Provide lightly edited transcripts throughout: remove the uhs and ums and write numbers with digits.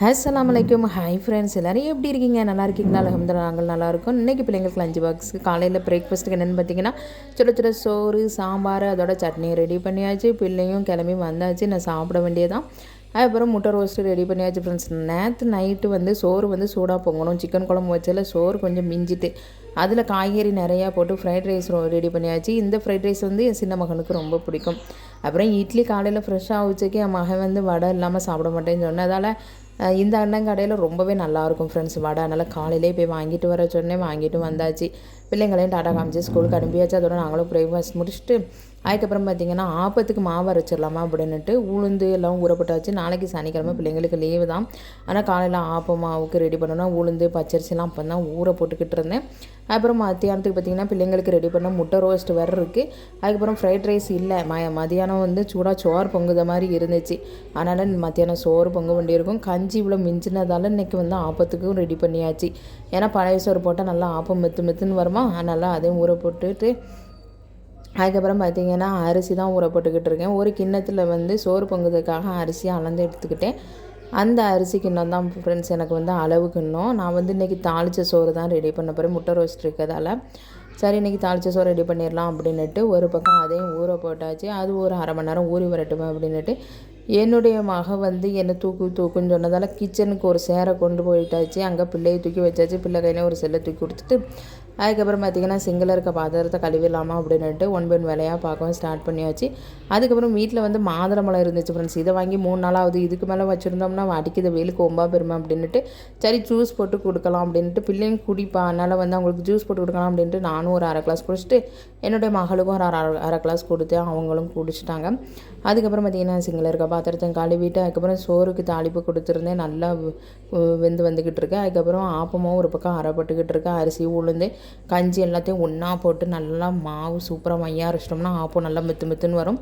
அஸ்ஸலாமு அலைக்கும். Hi friends, எல்லோரும் எப்படி இருக்கீங்க? நல்லா இருக்கீங்களா? அல்ஹம்துலில்லாஹ் நாங்கள் நல்லாயிருக்கோம். இன்றைக்கி பிள்ளைங்களுக்கு லஞ்ச் பாக்ஸுக்கு காலையில் பிரேக்ஃபாஸ்ட்டுக்கு என்னென்னு பார்த்தீங்கன்னா, சுட சுட சோறு, சாம்பார், அதோட சட்னி ரெடி பண்ணியாச்சு. பிள்ளையும் கிளம்பி வந்தாச்சு. நான் சாப்பிட வேண்டியதான். அதுக்கப்புறம் முட்டை ரோஸ்ட்டு ரெடி பண்ணியாச்சு ஃப்ரெண்ட்ஸ். நேற்று நைட்டு சோறு சூடாக பொங்கணும். சிக்கன் குழம்பு வச்சால சோறு கொஞ்சம் மிஞ்சிட்டு அதில் காய்கறி நிறையா போட்டு ஃப்ரைட் ரைஸ் ரெடி பண்ணியாச்சு. இந்த ஃப்ரைட் ரைஸ் என் சின்ன மகனுக்கு ரொம்ப பிடிக்கும். அப்புறம் இட்லி காலையில் ஃப்ரெஷ்ஷாக வச்சுக்கே என் மகன் வடை இல்லாமல் சாப்பிட மாட்டேன்னு சொன்னதால் இந்த அண்ணன் கடையில் ரொம்பவே நல்லாயிருக்கும் ஃப்ரெண்ட்ஸ் வடை. அதனால் காலையிலே போய் வாங்கிட்டு வர சொன்னேன். வாங்கிட்டு வந்தாச்சு. பிள்ளைங்களையும் டாட்டா காமிச்சு ஸ்கூலுக்கு அனுப்பியாச்சு. அதோட நாங்களும் பிரேக்ஃபாஸ்ட் முடிச்சுட்டு அதுக்கப்புறம் பார்த்திங்கன்னா ஆப்பத்துக்கு மாவு அரைச்சிடலாமா அப்படின்னுட்டு உளுந்து எல்லாம் ஊறப்பட்டாச்சு. நாளைக்கு சனிக்கிழமை பிள்ளைங்களுக்கு லீவு தான். ஆனால் காலையில் ஆப்ப மாவுக்கு ரெடி பண்ணணும். உளுந்து பச்சரிசிலாம் அப்போ தான் ஊற போட்டுக்கிட்டு இருந்தேன். அப்புறம் மத்தியானத்துக்கு பார்த்திங்கன்னா பிள்ளைங்களுக்கு ரெடி பண்ண முட்டை ரோஸ்ட் வேறு இருக்குது. அதுக்கப்புறம் ஃப்ரைட் ரைஸ் இல்லை. மதியானம் சூடாக சோறு பொங்குத மாதிரி இருந்துச்சு. அதனால் மத்தியானம் சோறு பொங்க வேண்டியிருக்கும். கஞ்சி இவ்வளோ மிஞ்சினதால் இன்றைக்கி ஆப்பத்துக்கும் ரெடி பண்ணியாச்சு. ஏன்னா பழைய சோறு போட்டால் நல்லா ஆப்பம் மெத்துன்னு வருமா, அதனால் அதையும் ஊற போட்டுட்டு அதுக்கப்புறம் பார்த்திங்கன்னா அரிசி தான் ஊற போட்டுக்கிட்டு இருக்கேன். ஒரு கிண்ணத்தில் சோறு பொங்குறதுக்காக அரிசியை அளந்து எடுத்துக்கிட்டேன். அந்த அரிசி கிண்ணம் தான் ஃப்ரெண்ட்ஸ் எனக்கு அளவு கிண்ணம். நான் இன்றைக்கி தாளித்த சோறு தான் ரெடி பண்ண போகிறேன். முட்டை ரோஸ்ட் இருக்கிறதால சரி இன்றைக்கி தாளித்த சோறு ரெடி பண்ணிடலாம் அப்படின்னுட்டு ஒரு பக்கம் அதையும் ஊற போட்டாச்சு. அது ஒரு அரை மணி நேரம் ஊறி வரட்டுமே அப்படின்னுட்டு என்னுடைய மக என்னை தூக்குன்னு சொன்னதால் கிச்சனுக்கு ஒரு சேரை கொண்டு போயிட்டாச்சு. அங்கே பிள்ளையை தூக்கி வச்சாச்சு. பிள்ளை கையில ஒரு செல்லை தூக்கி கொடுத்துட்டு அதுக்கப்புறம் பார்த்திங்கன்னா சிங்கில் இருக்க பாத்திரத்தை கழுவிடலாமா அப்படின்னுட்டு ஒன் வேலையாக பார்க்கவும் ஸ்டார்ட் பண்ணியாச்சு. அதுக்கப்புறம் வீட்டில் மாதுளம்பழம் இருந்துச்சு ஃப்ரெண்ட்ஸ். இதை வாங்கி 3 நாளாவது. இதுக்கு மேலே வச்சுருந்தோம்னா அடிக்கிற வெயிலுக்கு ஒம்பா பெருமை அப்படின்ட்டு சரி ஜூஸ் போட்டு கொடுக்கலாம் அப்படின்ட்டு பிள்ளைங்க குடிப்பா, அதனால் அவங்களுக்கு ஜூஸ் போட்டு கொடுக்கலாம் அப்படின்ட்டு நானும் ஒரு அரை கிளாஸ் குடிச்சிட்டு என்னுடைய மகளுக்கும் ஒரு அரை கிளாஸ் கொடுத்தேன். அவங்களும் குடிச்சிட்டாங்க. அதுக்கப்புறம் பார்த்திங்கன்னா சிங்கில் இருக்க பாத்திரத்தை கழுவிட்டு அதுக்கப்புறம் சோறுக்கு தாளிப்பு கொடுத்துருந்தேன். நல்லா வந்துக்கிட்டு இருக்கேன். அதுக்கப்புறம் ஆப்பமும் ஒரு பக்கம் அரைப்பட்டுக்கிட்டு இருக்கேன். அரிசி உளுந்து கஞ்சி எல்லாத்தையும் ஒன்றா போட்டு நல்லா மாவு சூப்பராக மையாக அரைச்சிட்டோம்னா ஆப்பம் நல்லா மெத்துன்னு வரும்.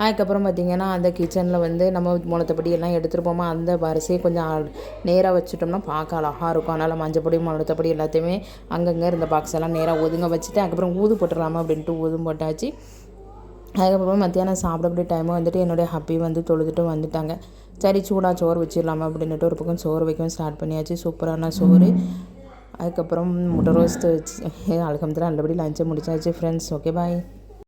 அதுக்கப்புறம் பார்த்திங்கன்னா அந்த கிச்சனில் நம்ம முளத்தப்படி எல்லாம் எடுத்துருப்போமா, அந்த வரிசையை கொஞ்சம் நேராக வச்சுட்டோம்னா பார்க்க அழகாக இருக்கும். அதனால் மஞ்சப்பொடி முளத்தப்படி எல்லாத்தையுமே அங்கங்கே இருந்த பாக்ஸ் எல்லாம் நேராக ஒதுங்க வச்சுட்டு அதுக்கப்புறம் ஊது போட்டுடலாமா அப்படின்ட்டு ஊதும் போட்டாச்சு. அதுக்கப்புறம் மத்தியானம் சாப்பிடக்கூடிய டைமும் என்னுடைய ஹப்பி தொழுதுட்டு வந்துட்டாங்க. சரி சூடாக சோறு வச்சிடலாமா அப்படின்ட்டு ஒரு பக்கம் சோறு வைக்கவும் ஸ்டார்ட் பண்ணியாச்சு. சூப்பரான சோறு. அதுக்கப்புறம் முட்டை ரோஸ்ட்டு வச்சு அல்ஹம்துலில்லாஹ் நல்லபடி லஞ்சை முடிச்சாச்சு ஃப்ரெண்ட்ஸ். Okay bye.